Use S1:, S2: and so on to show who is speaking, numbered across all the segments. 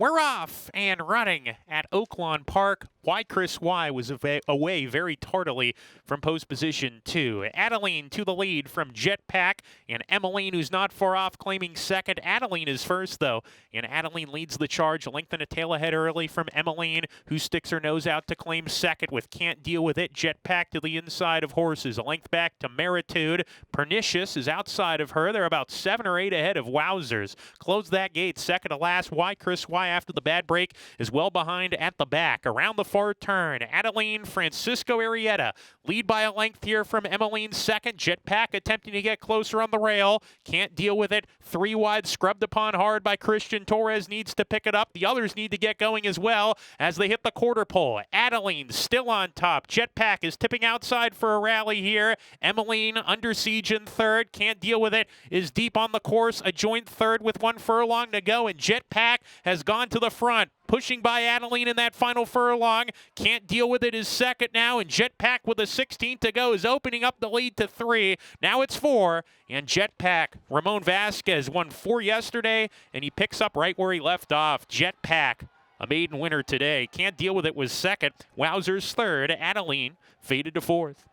S1: We're off and running at Oaklawn Park. Why Chris Y was away very tardily from post position 2. Adeline to the lead from Jetpack, and Emmeline, who's not far off, claiming second. Adeline is first, though, and Adeline leads the charge. Lengthen a tail ahead early from Emmeline, who sticks her nose out to claim second with Can't Deal With It. Jetpack to the inside of Horses. A length back to Meritude. Pernicious is outside of her. They're about 7 or 8 ahead of Wowzers. Close that gate, second to last. Why Chris Y after the bad break is well behind at the back. Around the far turn, Adeline, Francisco Arrieta lead by a length here from Emmeline second. Jetpack attempting to get closer on the rail. Can't Deal With It. 3 wide, scrubbed upon hard by Christian Torres. Needs to pick it up. The others need to get going as well as they hit the quarter pole. Adeline still on top. Jetpack is tipping outside for a rally here. Emmeline under siege in third. Can't Deal With It is deep on the course. A joint third with 1 furlong to go, and Jetpack has gone to the front, pushing by Adeline in that final furlong. Can't Deal With It is second now, and Jetpack with a 16 to go is opening up the lead to 3. Now it's 4, and Jetpack, Ramon Vasquez won 4 yesterday, and he picks up right where he left off. Jetpack, a maiden winner today. Can't Deal With It was second. Wowzers third. Adeline faded to 4th.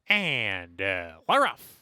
S1: And we're off.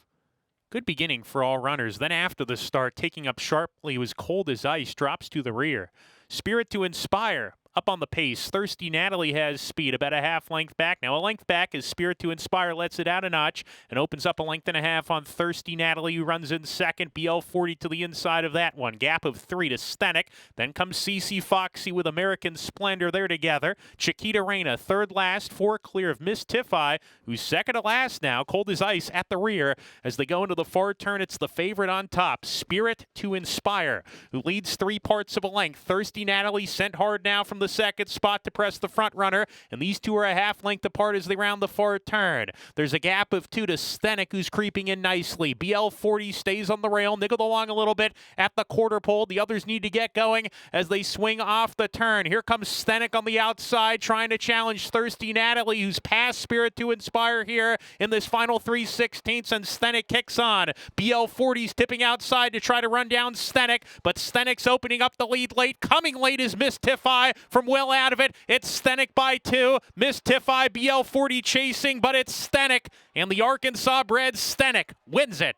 S1: Good beginning for all runners. Then after the start, taking up sharply was Cold as Ice, drops to the rear. Spirit to Inspire, up on the pace. Thirsty Natalie has speed, about a half length back. Now a length back as Spirit to Inspire lets it out a notch and opens up a length and a half on Thirsty Natalie, who runs in second. BL40 to the inside of that one. Gap of 3 to Sthenic. Then comes CC Foxy with American Splendor. They're together. Chiquita Reina, third last, 4 clear of Miss Tiffy, who's second to last now. Cold as Ice at the rear. As they go into the far turn, it's the favorite on top. Spirit to Inspire, who leads 3 parts of a length. Thirsty Natalie sent hard now from the second spot to press the front runner, and these two are a half length apart as they round the far turn. There's a gap of 2 to Sthenic, who's creeping in nicely. BL40 stays on the rail, niggled along a little bit at the quarter pole. The others need to get going as they swing off the turn. Here comes Sthenic on the outside, trying to challenge Thirsty Natalie, who's past Spirit to Inspire here in this final 3/16, and Sthenic kicks on. BL40's tipping outside to try to run down Sthenic, but Sthenic's opening up the lead late. Coming late is Miss Tiffy from well out of it. It's Sthenic by 2. Miss Tiffy, BL40 chasing, but it's Sthenic, and the Arkansas bred Sthenic wins it.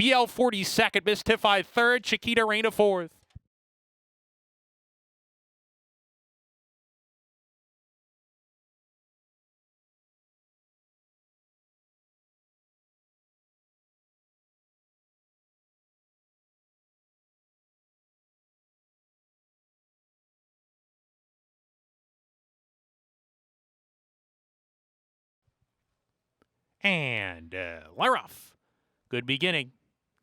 S1: BL40 second, Miss Tiffy third, Chiquita Reina 4th. And we're off. Good beginning.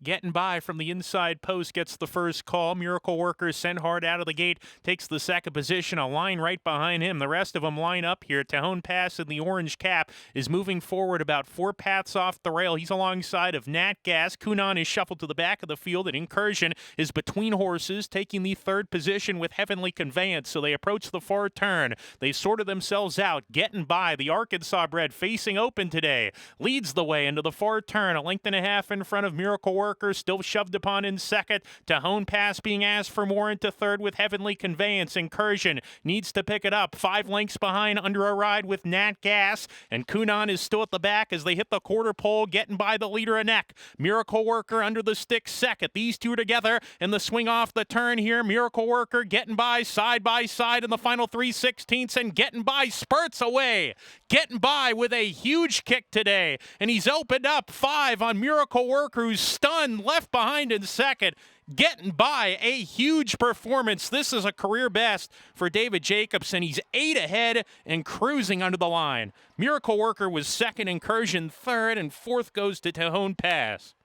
S1: Gettinby from the inside post gets the first call. Miracle Worker sent hard out of the gate, takes the second position, a line right behind him. The rest of them line up here. Tejon Pass in the orange cap is moving forward about 4 paths off the rail. He's alongside of Nat Gas. Kunan is shuffled to the back of the field, and Incursion is between Horses, taking the third position with Heavenly Conveyance. So they approach the far turn. They sorted themselves out. Gettinby, the Arkansas bred, facing open today, leads the way into the far turn, a length and a half in front of Miracle Worker. Still shoved upon in second. Tejon Pass being asked for more into third with Heavenly Conveyance. Incursion needs to pick it up. 5 lengths behind under a ride with Nat Gas. And Kunan is still at the back as they hit the quarter pole, getting by the leader a neck. Miracle Worker under the stick second. These two together in the swing off the turn here. Miracle Worker getting by side in the final 3/16, and Gettinby spurts away. Gettinby with a huge kick today. And he's opened up 5 on Miracle Worker, who's stunned, left behind in second. Gettinby, a huge performance. This is a career best for David Jacobson. He's 8 ahead and cruising under the line. Miracle Worker was second, Incursion third, and 4th goes to Tejon Pass.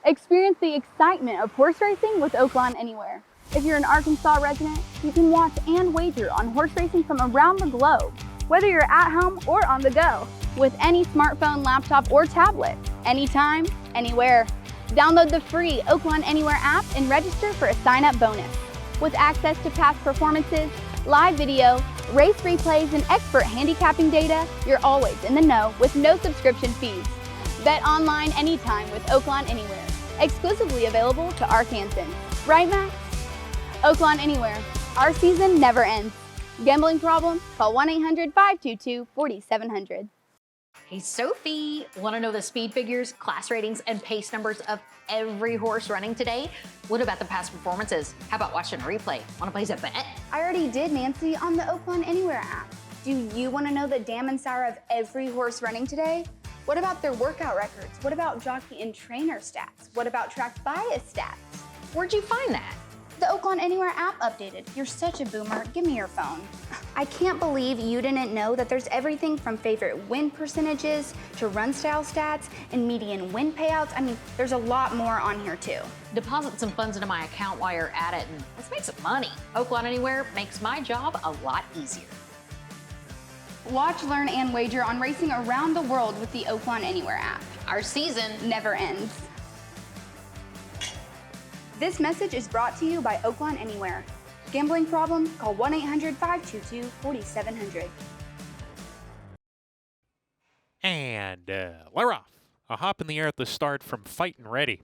S2: Experience the excitement of horse racing with Oaklawn Anywhere. If you're an Arkansas resident, you can watch and wager on horse racing from around the globe, whether you're at home or on the go, with any smartphone, laptop, or tablet, anytime, anywhere. Download the free Oaklawn Anywhere app and register for a sign-up bonus. With access to past performances, live video, race replays, and expert handicapping data, you're always in the know with no subscription fees. Bet online anytime with Oaklawn Anywhere, exclusively available to Arkansans. Right, Max? Oaklawn Anywhere. Our season never ends. Gambling problem? Call 1-800-522-4700.
S3: Hey, Sophie, want to know the speed figures, class ratings, and pace numbers of every horse running today? What about the past performances? How about watching a replay? Want to place a bet?
S2: I already did, Nancy, on the Oaklawn Anywhere app. Do you want to know the dam and sour of every horse running today? What about their workout records? What about jockey and trainer stats? What about track bias stats?
S3: Where'd you find that?
S2: The Oaklawn Anywhere app updated. You're such a boomer. Give me your phone. I can't believe you didn't know that there's everything from favorite win percentages to run style stats and median win payouts. I mean, there's a lot more on here too.
S3: Deposit some funds into my account while you're at it and let's make some money. Oaklawn Anywhere makes my job a lot easier.
S2: Watch, learn, and wager on racing around the world with the Oaklawn Anywhere app.
S3: Our season
S2: never ends. This message is brought to you by Oaklawn Anywhere. Gambling problem? Call 1-800-522-4700.
S1: And we're off. A hop in the air at the start from Fightin' Ready.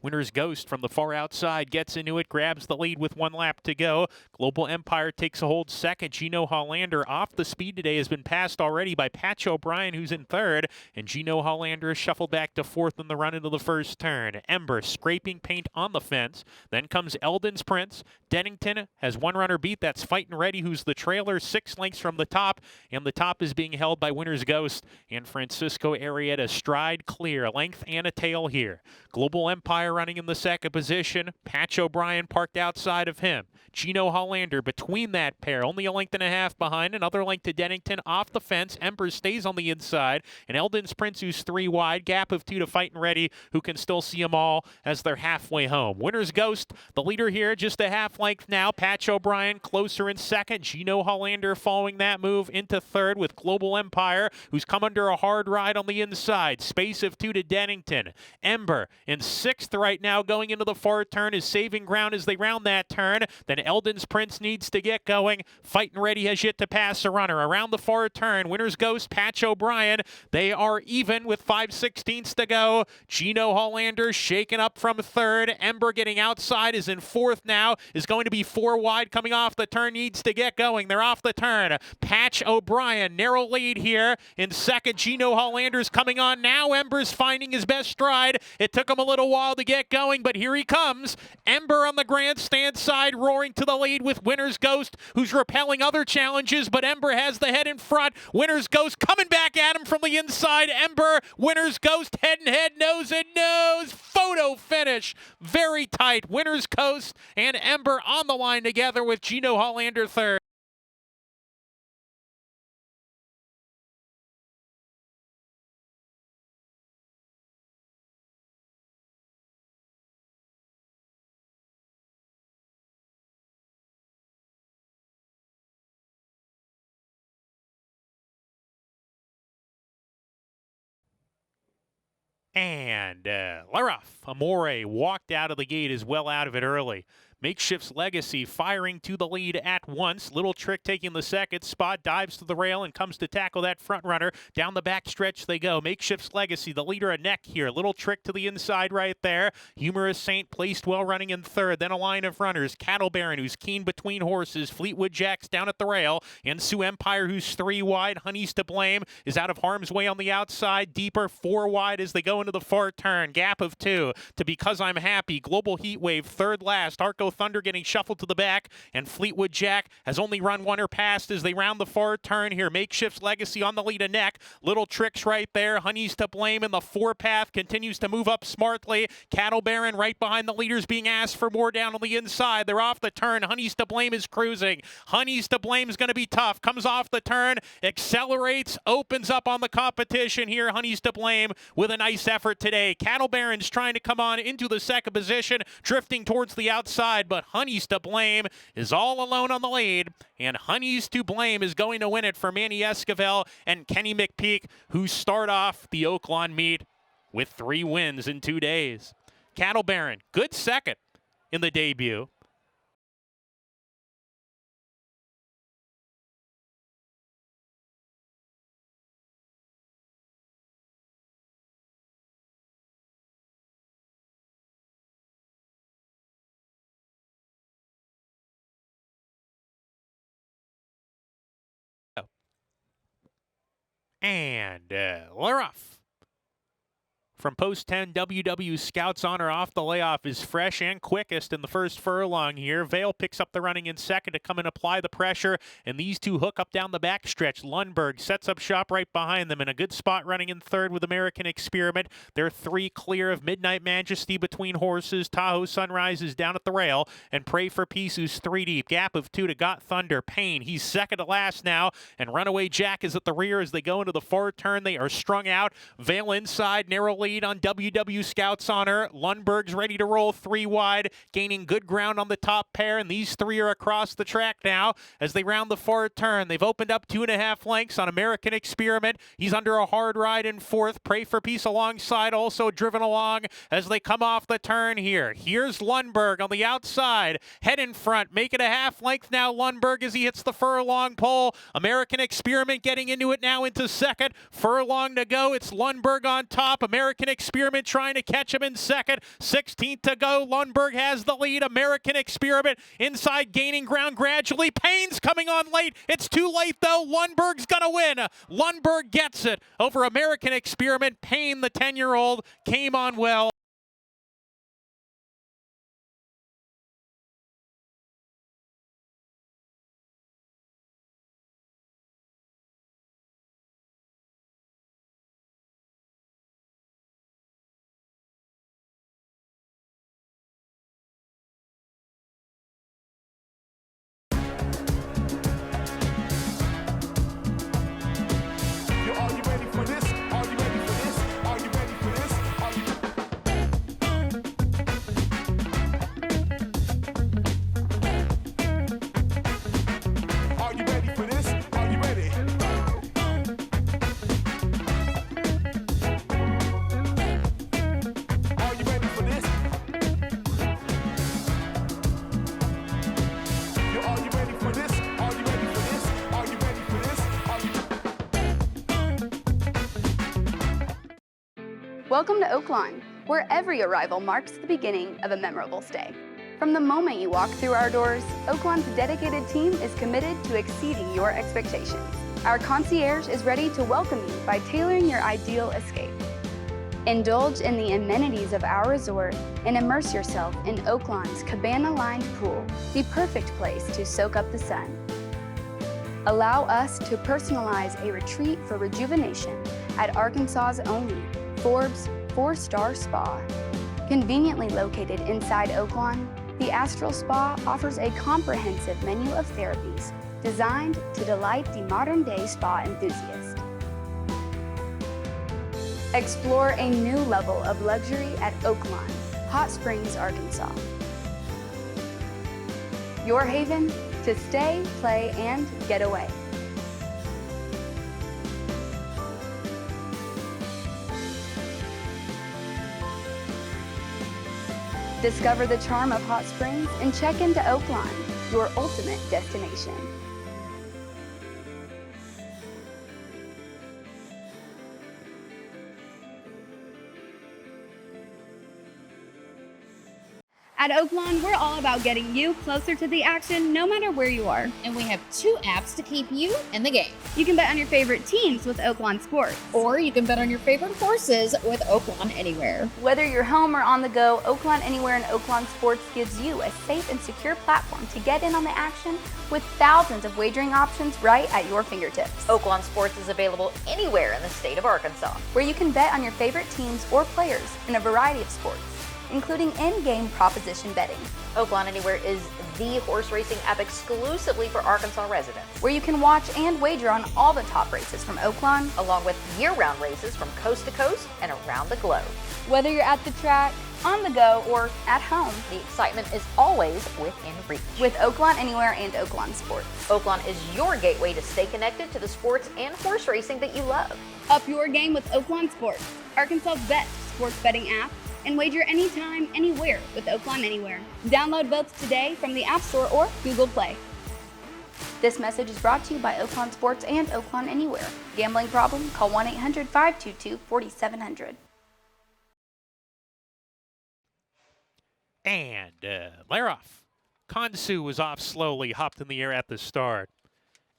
S1: Winner's Ghost from the far outside gets into it, grabs the lead with 1 lap to go. Global Empire takes a hold second. Gino Hollander off the speed today has been passed already by Patch O'Brien, who's in third. And Gino Hollander is shuffled back to fourth in the run into the first turn. Ember scraping paint on the fence. Then comes Eldon's Prince. Dennington has 1 runner beat. That's Fightin' Ready, who's the trailer 6 lengths from the top. And the top is being held by Winner's Ghost and Francisco Arrieta. Stride clear, a length and a tail here. Global Empire running in the second position. Patch O'Brien parked outside of him. Gino Hollander between that pair, only a length and a half behind. Another length to Dennington off the fence. Ember stays on the inside. And Eldon's Prince, who's 3 wide. Gap of 2 to Fightin' Ready, who can still see them all as they're halfway home. Winner's Ghost, the leader here, just a half length now. Patch O'Brien closer in second. Gino Hollander following that move into third with Global Empire, who's come under a hard ride on the inside. Space of 2 to Dennington. Ember in sixth right now going into the far turn is saving ground as they round that turn. Then Eldon's Prince needs to get going. Fightin' Ready has yet to pass a runner. Around the far turn, Winner's Ghost, Patch O'Brien. They are even with 5/16 to go. Gino Hollander shaken up from third. Ember getting outside is in fourth now. Is going to be 4 wide coming off the turn. Needs to get going. They're off the turn. Patch O'Brien, narrow lead here. In second, Gino Hollander's coming on now. Ember's finding his best stride. It took him a little while to get going, but here he comes. Ember on the grandstand side, roaring to the lead with Winner's Ghost, who's repelling other challenges, but Ember has the head in front. Winner's Ghost coming back at him from the inside. Ember, Winner's Ghost, head and head, nose and nose. Photo finish. Very tight. Winner's Ghost and Ember on the line together with Gino Hollander third. And we're off. Amore walked out of the gate as well out of it early. Makeshift's Legacy firing to the lead at once. Little Trick taking the second spot, dives to the rail and comes to tackle that front runner. Down the back stretch they go. Makeshift's Legacy, the leader, a neck here. Little Trick to the inside right there. Humorous Saint placed well running in third. Then a line of runners. Cattle Baron, who's keen between horses. Fleetwood Jacks down at the rail. And Sioux Empire, who's 3 wide. Honey's to blame, is out of harm's way on the outside. Deeper, 4 wide as they go into the far turn. Gap of 2 to Because I'm Happy. Global Heatwave, third last. Arco Go Thunder getting shuffled to the back, and Fleetwood Jack has only run one or past as they round the far turn here. Makeshift's Legacy on the lead of Neck. Little tricks right there. Honey's to blame, and the four-path continues to move up smartly. Cattle Baron right behind the leaders being asked for more down on the inside. They're off the turn. Honey's to blame is cruising. Honey's to blame is going to be tough. Comes off the turn, accelerates, opens up on the competition here. Honey's to blame with a nice effort today. Cattle Baron's trying to come on into the second position, drifting towards the outside, but Honey's to blame is all alone on the lead, and Honey's to blame is going to win it for Manny Esquivel and Kenny McPeak, who start off the Oaklawn meet with 3 wins in 2 days. Cattle Baron, good second in the debut. And we're off. From post 10, WW Scouts Honor off the layoff is fresh and quickest in the first furlong here. Vale picks up the running in second to come and apply the pressure, and these two hook up down the backstretch. Lunberg sets up shop right behind them in a good spot running in third with American Experiment. They're 3 clear of Midnight Majesty between horses. Tahoe Sunrise is down at the rail, and Pray for Peace who's 3 deep. Gap of 2 to Got Thunder. Payne, he's second to last now, and Runaway Jack is at the rear as they go into the far turn. They are strung out. Vale inside, narrow lead on WW Scouts Honor. Lunberg's ready to roll 3 wide, gaining good ground on the top pair, and these 3 are across the track now as they round the far turn. They've opened up 2.5 lengths on American Experiment. He's under a hard ride in fourth. Pray for Peace alongside, also driven along as they come off the turn here. Here's Lunberg on the outside, head in front, make it a half length now. Lunberg as he hits the furlong pole. American Experiment getting into it now into second. Furlong to go. It's Lunberg on top. American Experiment trying to catch him in second. 16th to go. Lunberg has the lead. American Experiment inside, gaining ground gradually. Payne's coming on late. It's too late though. Lunberg's gonna win. Lunberg gets it over American Experiment. Payne, the 10-year-old, came on well.
S4: Are you ready for this? Are you ready for this? Are you ready for this? Are you ready for this? Are you ready? Are you ready for this? Are you ready for this? Are you ready for this? Are you ready for this? Are you
S2: Welcome to Oaklawn, where every arrival marks the beginning of a memorable stay. From the moment you walk through our doors, Oaklawn's dedicated team is committed to exceeding your expectations. Our concierge is ready to welcome you by tailoring your ideal escape. Indulge in the amenities of our resort and immerse yourself in Oaklawn's cabana-lined pool, the perfect place to soak up the sun. Allow us to personalize a retreat for rejuvenation at Arkansas's only Forbes 4-star spa. Conveniently located inside Oaklawn, the Astral Spa offers a comprehensive menu of therapies designed to delight the modern-day spa enthusiast. Explore a new level of luxury at Oaklawn, Hot Springs, Arkansas. Your haven to stay, play, and get away. Discover the charm of Hot Springs and check into Oaklawn, your ultimate destination. At Oaklawn, we're all about getting you closer to the action no matter where you are.
S3: And we have 2 apps to keep you in the game.
S2: You can bet on your favorite teams with Oaklawn Sports.
S3: Or you can bet on your favorite horses with Oaklawn Anywhere.
S2: Whether you're home or on the go, Oaklawn Anywhere and Oaklawn Sports gives you a safe and secure platform to get in on the action with thousands of wagering options right at your fingertips.
S3: Oaklawn Sports is available anywhere in the state of Arkansas.
S2: Where you can bet on your favorite teams or players in a variety of sports, including in-game proposition betting.
S3: Oaklawn Anywhere is the horse racing app exclusively for Arkansas residents,
S2: Where you can watch and wager on all the top races from Oaklawn,
S3: along with year-round races from coast to coast and around the globe.
S2: whether you're at the track, on the go, or at home.
S3: The excitement is always within reach.
S2: With Oaklawn Anywhere and Oaklawn Sports.
S3: Oaklawn is your gateway to stay connected to the sports and horse racing that you love.
S2: Up your game with Oaklawn Sports, Arkansas's best sports betting app, and wager anytime, anywhere with Oaklawn Anywhere. Download both today from the App Store or Google Play. This message is brought to you by Oaklawn Sports and Oaklawn Anywhere. Gambling problem? Call 1-800-522-4700.
S1: And they're off. Kansu was off slowly, hopped in the air at the start.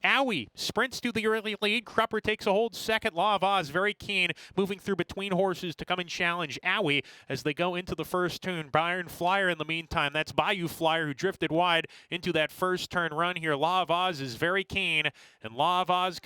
S1: Owie sprints to the early lead. Crupper takes a hold second. Law of Oz very keen, moving through between horses to come and challenge Owie as they go into the first turn. Byron Flyer in the meantime. That's Bayou Flyer who drifted wide into that first turn run here. Law of Oz is very keen, and Law of Oz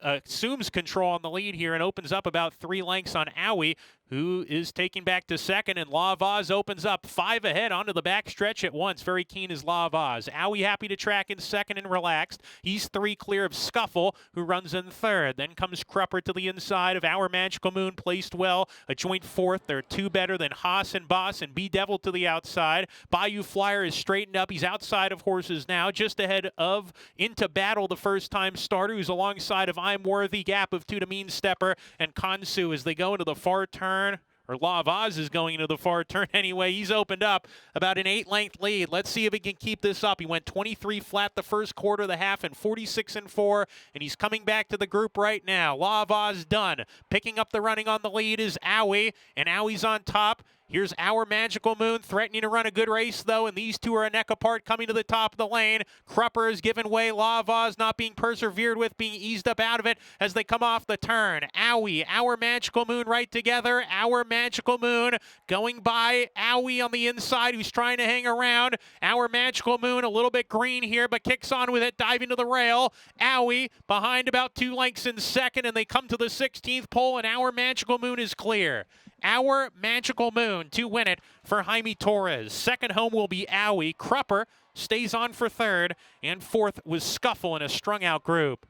S1: assumes control on the lead here and opens up about 3 lengths on Owie, who is taking back to second, and Law of Oz opens up 5 ahead onto the back stretch at once. Very keen is Law of Oz. Owie happy to track in second and relaxed. He's 3 clear of Scuffle, who runs in third. Then comes Crupper to the inside of Our Magical Moon, placed well. A joint fourth. They're 2 better than Haas and Boss, and B-Devil to the outside. Bayou Flyer is straightened up. He's outside of horses now, just ahead of Into Battle, the first-time starter, who's alongside of I'm Worthy, gap of 2 to Mean Stepper, and Kansu as they go into the far turn. Or Law of Oz is going into the far turn anyway. He's opened up about an 8-length lead. Let's see if he can keep this up. He went 23 flat the first quarter of the half and 46-4, and he's coming back to the group right now. Law of Oz done. Picking up the running on the lead is Owie, and Owie's on top. Here's Our Magical Moon threatening to run a good race, though, and these two are a neck apart coming to the top of the lane. Crupper is giving way. Law of Oz not being persevered with, being eased up out of it as they come off the turn. Owie, Our Magical Moon right together. Our Magical Moon going by Owie on the inside, who's trying to hang around. Our Magical Moon a little bit green here, but kicks on with it, diving to the rail. Owie behind about 2 lengths in second, and they come to the 16th pole, and Our Magical Moon is clear. Our Magical Moon to win it for Jaime Torres. Second home will be Owie. Crupper stays on for third, and fourth was Scuffle in a strung-out group.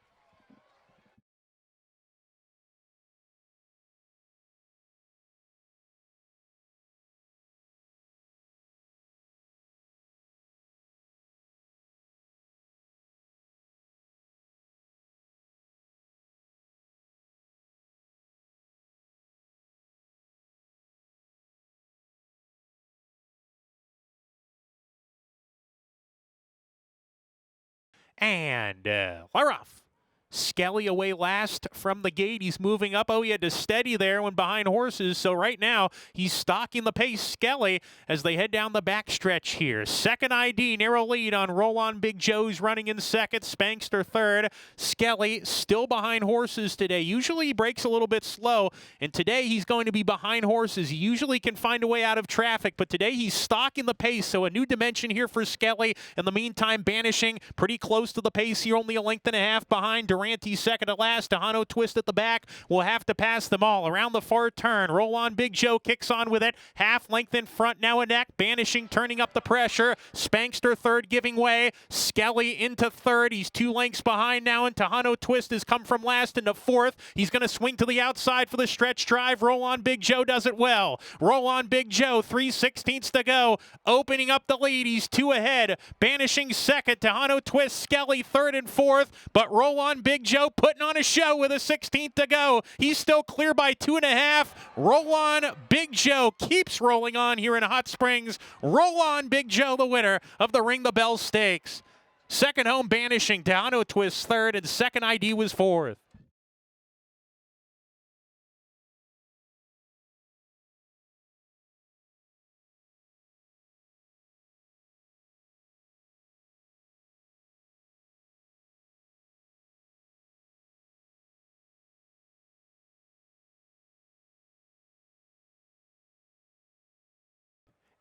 S1: And we're off. Skelly away last from the gate. He's moving up. Oh, he had to steady there when behind horses. So right now, he's stalking the pace, Skelly, as they head down the backstretch here. Second ID, narrow lead on Roll On Big Joe's running in second. Spankster third. Skelly still behind horses today. Usually he breaks a little bit slow, and today he's going to be behind horses. He usually can find a way out of traffic, but today he's stalking the pace. So a new dimension here for Skelly. In the meantime, Banishing pretty close to the pace here, only a length and a half behind. Durante second to last. Tejano Twist at the back. Will have to pass them all. Around the far turn. Roll On Big Joe kicks on with it. Half length in front, now a neck. Banishing turning up the pressure. Spankster third giving way. Skelly into third. He's 2 lengths behind now, and Tejano Twist has come from last into fourth. He's going to swing to the outside for the stretch drive. Roll On Big Joe does it well. Roll On Big Joe, 3/16 to go. Opening up the lead. He's 2 ahead. Banishing second. Tejano Twist, Skelly third and fourth, but Roll On Big Joe putting on a show with a 16th to go. He's still clear by 2.5. Roll On Big Joe keeps rolling on here in Hot Springs. Roll On Big Joe, the winner of the Ring the Bell Stakes. Second home, Banishing. Tejano Twist third, and second ID was fourth.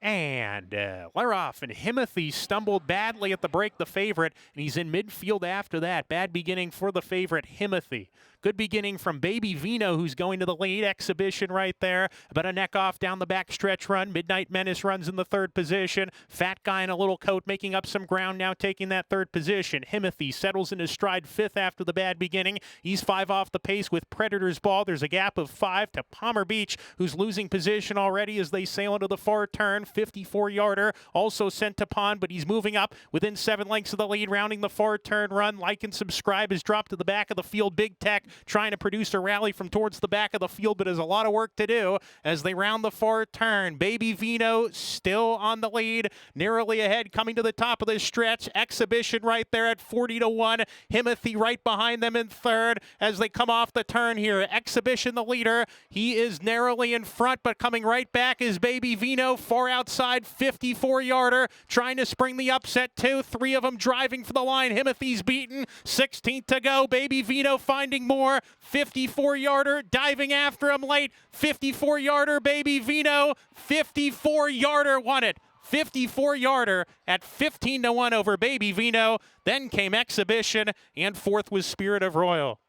S1: And we're off, and Himothy stumbled badly at the break, the favorite, and he's in midfield after that. Bad beginning for the favorite, Himothy. Good beginning from Baby Vino, who's going to the lead. Exhibition right there. About a neck off down the back stretch run. Midnight Menace runs in the third position. Fat Guy in a little coat making up some ground now, taking that third position. Himothy settles in his stride fifth after the bad beginning. He's 5 off the pace with Predator's Ball. There's a gap of 5 to Palmer Beach, who's losing position already as they sail into the far turn. 54-yarder also sent to pond, but he's moving up within 7 lengths of the lead, rounding the far turn run. Like and subscribe has dropped to the back of the field. Big Tech trying to produce a rally from towards the back of the field, but has a lot of work to do as they round the far turn. Baby Vino still on the lead, narrowly ahead, coming to the top of this stretch. Exhibition right there at 40-1. Himothy right behind them in third as they come off the turn here. Exhibition the leader. He is narrowly in front, but coming right back is Baby Vino, far outside, 54-yarder, trying to spring the upset too. 3 of them driving for the line. Himothy's beaten. 16th to go. Baby Vino finding more. 54-yarder, diving after him late. 54-yarder, Baby Vino. 54-yarder won it. 54-yarder at 15-1 over Baby Vino. Then came Exhibition, and fourth was Spirit of Royal.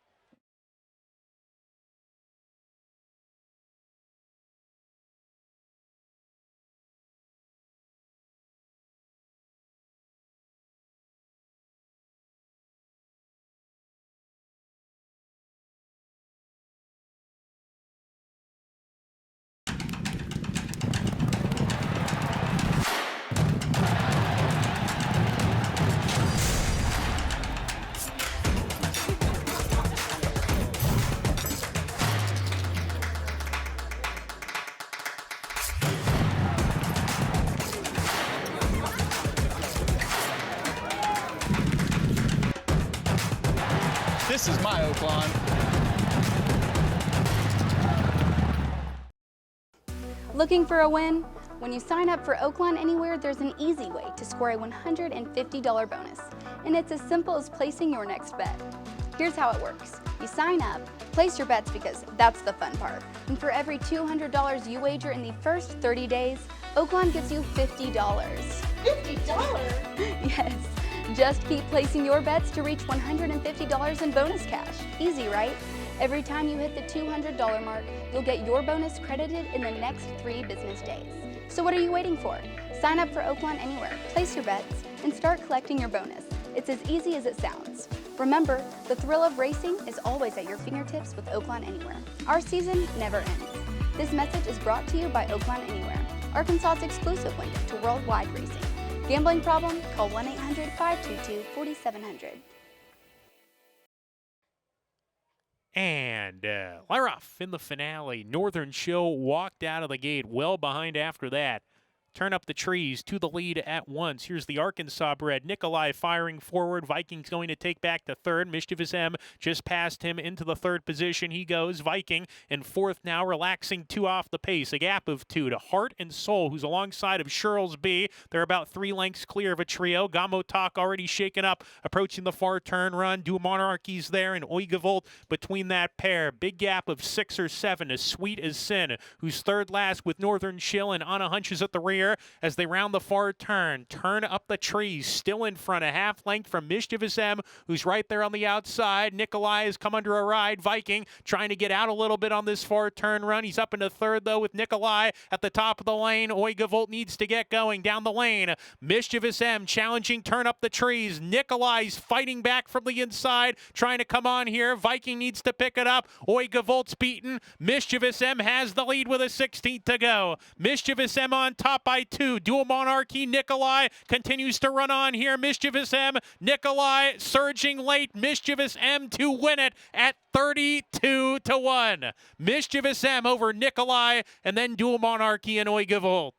S5: This is my Oaklawn.
S2: Looking for a win? When you sign up for Oaklawn Anywhere, there's an easy way to score a $150 bonus, and it's as simple as placing your next bet. Here's how it works. You sign up, place your bets because that's the fun part, and for every $200 you wager in the first 30 days, Oaklawn gives you $50.
S6: $50?
S2: Yes. Just keep placing your bets to reach $150 in bonus cash. Easy, right? Every time you hit the $200 mark, you'll get your bonus credited in the next 3 business days. So what are you waiting for? Sign up for Oaklawn Anywhere, place your bets, and start collecting your bonus. It's as easy as it sounds. Remember, the thrill of racing is always at your fingertips with Oaklawn Anywhere. Our season never ends. This message is brought to you by Oaklawn Anywhere, Arkansas's exclusive window to worldwide racing. Gambling problem? Call 1-800-522-4700.
S1: And we're off in the finale. Northern Chill walked out of the gate well behind after that. Turn up the trees to the lead at once. Here's the Arkansas bred Nikolai firing forward. Vikings going to take back to third. Mischievous M just passed him into the third position. He goes. Viking in fourth now, relaxing 2 off the pace. A gap of 2 to Heart and Soul, who's alongside of Sherrills B. They're about 3 lengths clear of a trio. Gamo Talk already shaken up, approaching the far turn run. Du Monarchies there, and Oigavolt between that pair. Big gap of 6 or 7 as Sweet as Sin, who's third last with Northern Chill, and Anna Hunches at the rear as they round the far turn. Turn up the trees, still in front, a half length from Mischievous M, who's right there on the outside. Nikolai has come under a ride. Viking trying to get out a little bit on this far turn run. He's up into third, though, with Nikolai at the top of the lane. Oigavolt needs to get going down the lane. Mischievous M challenging turn up the trees. Nikolai's fighting back from the inside, trying to come on here. Viking needs to pick it up. Oigavolt's beaten. Mischievous M has the lead with a 16th to go. Mischievous M on top by 2. Dual Monarchy, Nikolai continues to run on here. Mischievous M, Nikolai surging late. Mischievous M to win it at 32-1. Mischievous M over Nikolai, and then Dual Monarchy and Oigavolt.